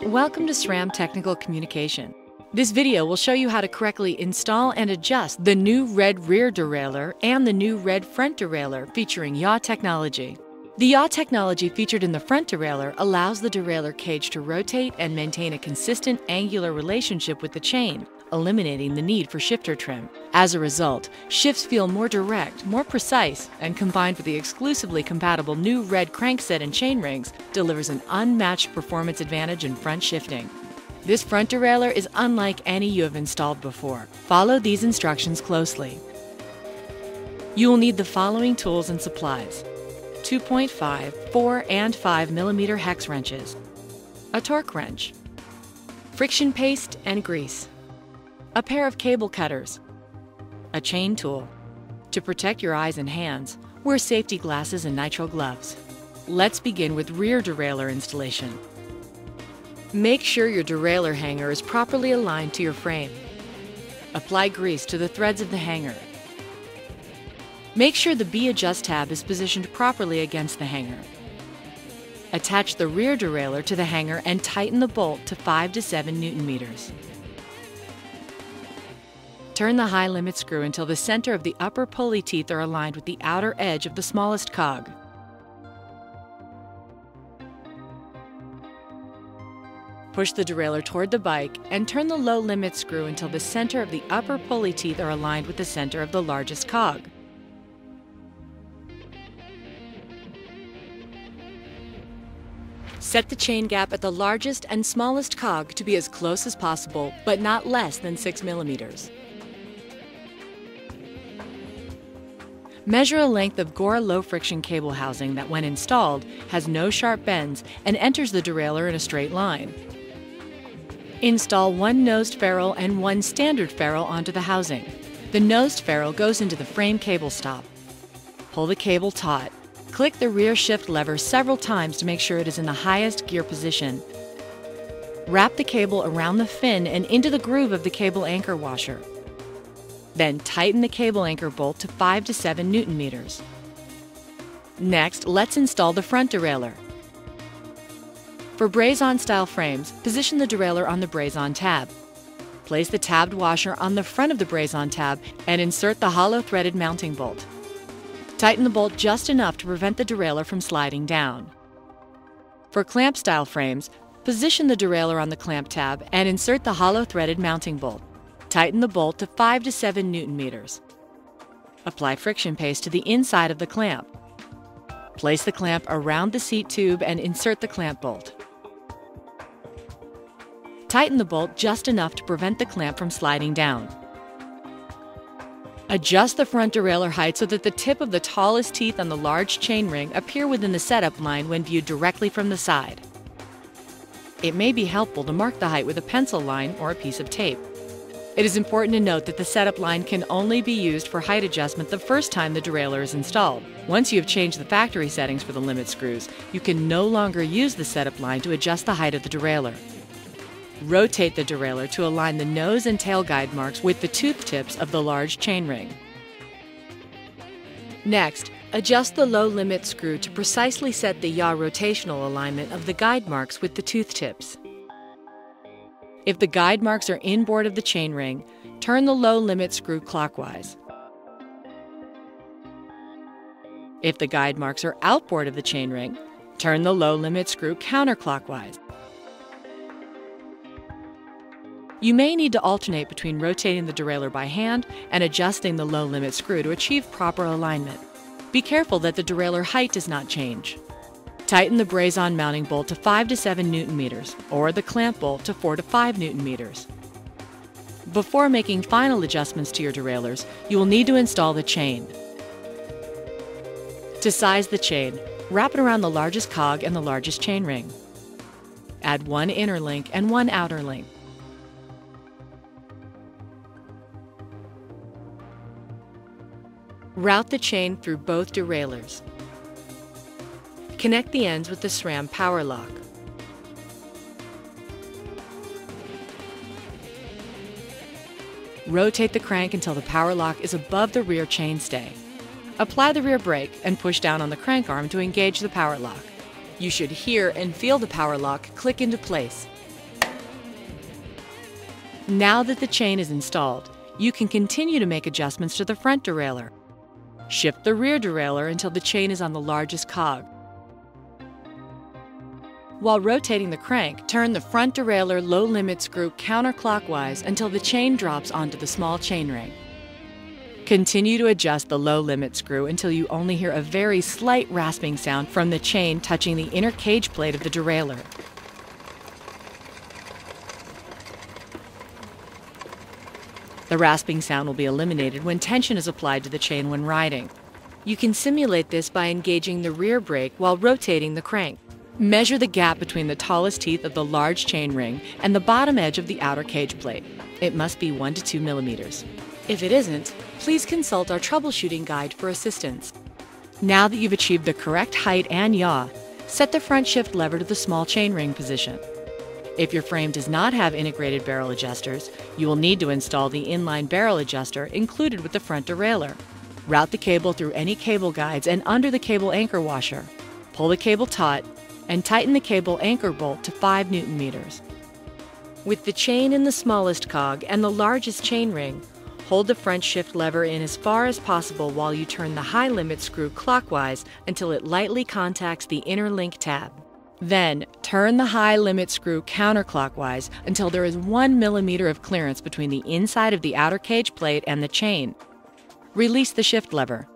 Welcome to SRAM Technical Communication. This video will show you how to correctly install and adjust the new red rear derailleur and the new red front derailleur featuring yaw technology. The yaw technology featured in the front derailleur allows the derailleur cage to rotate and maintain a consistent angular relationship with the chain, eliminating the need for shifter trim. As a result, shifts feel more direct, more precise, and combined with the exclusively compatible new red crankset and chain rings, delivers an unmatched performance advantage in front shifting. This front derailleur is unlike any you have installed before. Follow these instructions closely. You will need the following tools and supplies: 2.5, 4, and 5 millimeter hex wrenches, a torque wrench, friction paste and grease, a pair of cable cutters, a chain tool. To protect your eyes and hands, wear safety glasses and nitrile gloves. Let's begin with rear derailleur installation. Make sure your derailleur hanger is properly aligned to your frame. Apply grease to the threads of the hanger. Make sure the B-Adjust tab is positioned properly against the hanger. Attach the rear derailleur to the hanger and tighten the bolt to 5 to 7 Newton meters. Turn the high limit screw until the center of the upper pulley teeth are aligned with the outer edge of the smallest cog. Push the derailleur toward the bike and turn the low limit screw until the center of the upper pulley teeth are aligned with the center of the largest cog. Set the chain gap at the largest and smallest cog to be as close as possible, but not less than 6 millimeters. Measure a length of Gora low-friction cable housing that, when installed, has no sharp bends and enters the derailleur in a straight line. Install one nosed ferrule and one standard ferrule onto the housing. The nosed ferrule goes into the frame cable stop. Pull the cable taut. Click the rear shift lever several times to make sure it is in the highest gear position. Wrap the cable around the fin and into the groove of the cable anchor washer. Then tighten the cable anchor bolt to 5 to 7 Newton meters. Next, let's install the front derailleur. For Braze-on style frames, position the derailleur on the Braze-on tab. Place the tabbed washer on the front of the Braze-on tab and insert the hollow threaded mounting bolt. Tighten the bolt just enough to prevent the derailleur from sliding down. For clamp style frames, position the derailleur on the clamp tab and insert the hollow threaded mounting bolt. Tighten the bolt to 5 to 7 Newton meters. Apply friction paste to the inside of the clamp. Place the clamp around the seat tube and insert the clamp bolt. Tighten the bolt just enough to prevent the clamp from sliding down. Adjust the front derailleur height so that the tip of the tallest teeth on the large chain ring appear within the setup line when viewed directly from the side. It may be helpful to mark the height with a pencil line or a piece of tape. It is important to note that the setup line can only be used for height adjustment the first time the derailleur is installed. Once you have changed the factory settings for the limit screws, you can no longer use the setup line to adjust the height of the derailleur. Rotate the derailleur to align the nose and tail guide marks with the tooth tips of the large chain ring. Next, adjust the low limit screw to precisely set the yaw rotational alignment of the guide marks with the tooth tips. If the guide marks are inboard of the chain ring, turn the low limit screw clockwise. If the guide marks are outboard of the chain ring, turn the low limit screw counterclockwise. You may need to alternate between rotating the derailleur by hand and adjusting the low limit screw to achieve proper alignment. Be careful that the derailleur height does not change. Tighten the Braze-on mounting bolt to 5 to 7 Newton meters, or the clamp bolt to 4 to 5 Newton meters. Before making final adjustments to your derailleurs, you will need to install the chain. To size the chain, wrap it around the largest cog and the largest chain ring. Add one inner link and one outer link. Route the chain through both derailleurs. Connect the ends with the SRAM power lock. Rotate the crank until the power lock is above the rear chainstay. Apply the rear brake and push down on the crank arm to engage the power lock. You should hear and feel the power lock click into place. Now that the chain is installed, you can continue to make adjustments to the front derailleur. Shift the rear derailleur until the chain is on the largest cog. While rotating the crank, turn the front derailleur low limit screw counterclockwise until the chain drops onto the small chainring. Continue to adjust the low limit screw until you only hear a very slight rasping sound from the chain touching the inner cage plate of the derailleur. The rasping sound will be eliminated when tension is applied to the chain when riding. You can simulate this by engaging the rear brake while rotating the crank. Measure the gap between the tallest teeth of the large chain ring and the bottom edge of the outer cage plate. It must be 1 to 2 millimeters. If it isn't, please consult our troubleshooting guide for assistance. Now that you've achieved the correct height and yaw, set the front shift lever to the small chainring position. If your frame does not have integrated barrel adjusters, you will need to install the inline barrel adjuster included with the front derailleur. Route the cable through any cable guides and under the cable anchor washer. Pull the cable taut and tighten the cable anchor bolt to 5 Newton meters. With the chain in the smallest cog and the largest chain ring, hold the front shift lever in as far as possible while you turn the high limit screw clockwise until it lightly contacts the inner link tab. Then, turn the high limit screw counterclockwise until there is 1 millimeter of clearance between the inside of the outer cage plate and the chain. Release the shift lever.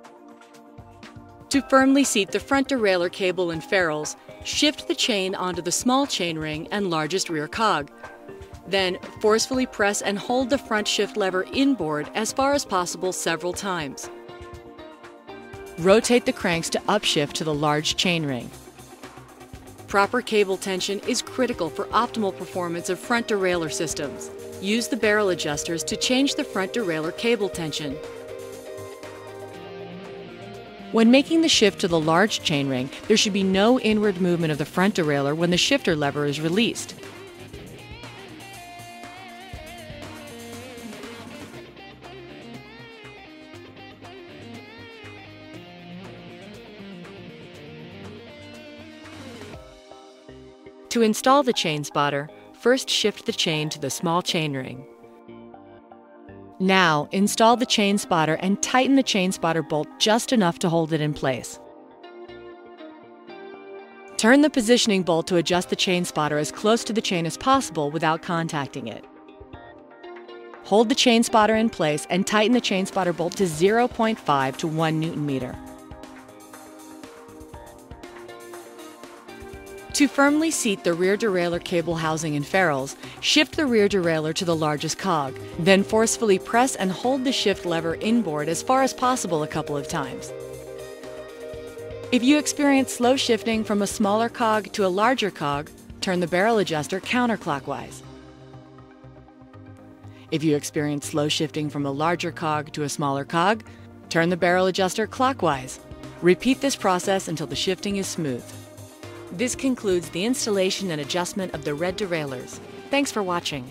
To firmly seat the front derailleur cable and ferrules, shift the chain onto the small chain ring and largest rear cog. Then, forcefully press and hold the front shift lever inboard as far as possible several times. Rotate the cranks to upshift to the large chain ring. Proper cable tension is critical for optimal performance of front derailleur systems. Use the barrel adjusters to change the front derailleur cable tension. When making the shift to the large chainring, there should be no inward movement of the front derailleur when the shifter lever is released. To install the chain spotter, first shift the chain to the small chainring. Now, install the chain spotter and tighten the chain spotter bolt just enough to hold it in place. Turn the positioning bolt to adjust the chain spotter as close to the chain as possible without contacting it. Hold the chain spotter in place and tighten the chain spotter bolt to 0.5 to 1 Newton meter. To firmly seat the rear derailleur cable housing and ferrules, shift the rear derailleur to the largest cog, then forcefully press and hold the shift lever inboard as far as possible a couple of times. If you experience slow shifting from a smaller cog to a larger cog, turn the barrel adjuster counterclockwise. If you experience slow shifting from a larger cog to a smaller cog, turn the barrel adjuster clockwise. Repeat this process until the shifting is smooth. This concludes the installation and adjustment of the red derailleurs. Thanks for watching.